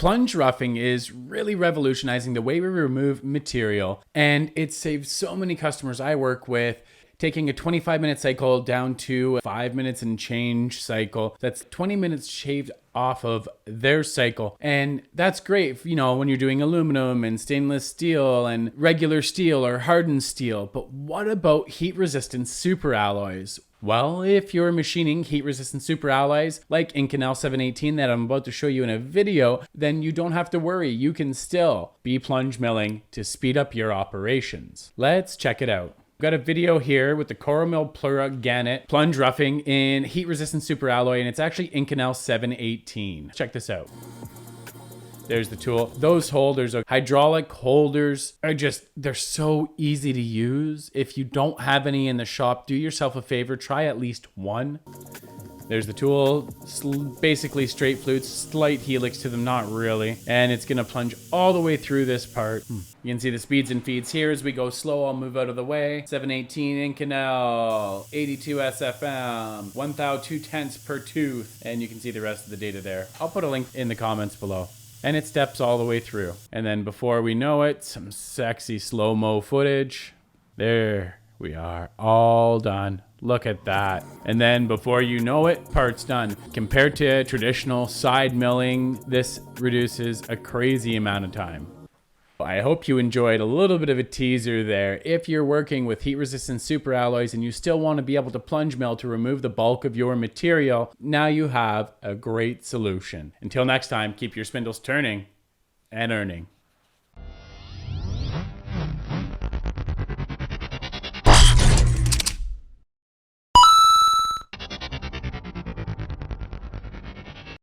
Plunge roughing is really revolutionizing the way we remove material, and it saves so many customers I work with taking a 25-minute cycle down to a 5 minutes and change cycle. That's 20 minutes shaved off of their cycle. And that's great, you know, when you're doing aluminum and stainless steel and regular steel or hardened steel. But what about heat-resistant superalloys? Well, if you're machining heat-resistant superalloys like Inconel 718 that I'm about to show you in a video, then you don't have to worry. You can still be plunge milling to speed up your operations. Let's check it out. Got a video here with the Plura Mill Gannet plunge roughing in heat-resistant superalloy, and it's actually Inconel 718. Check this out. There's the tool. Those holders are hydraulic holders. They're so easy to use. If you don't have any in the shop, do yourself a favor, try at least one. There's the tool, basically straight flutes, slight helix to them, not really. And it's gonna plunge all the way through this part. You can see the speeds and feeds here as we go slow. I'll move out of the way. 718 Inconel, 82 SFM, 1 thou 2 tenths per tooth. And you can see the rest of the data there. I'll put a link in the comments below. And it steps all the way through. And then before we know it, some sexy slow-mo footage. There we are, all done. Look at that. And then before you know it, part's done. Compared to traditional side milling, this reduces a crazy amount of time. I hope you enjoyed a little bit of a teaser there. If you're working with heat-resistant superalloys and you still want to be able to plunge mill to remove the bulk of your material, now you have a great solution. Until next time, keep your spindles turning and earning.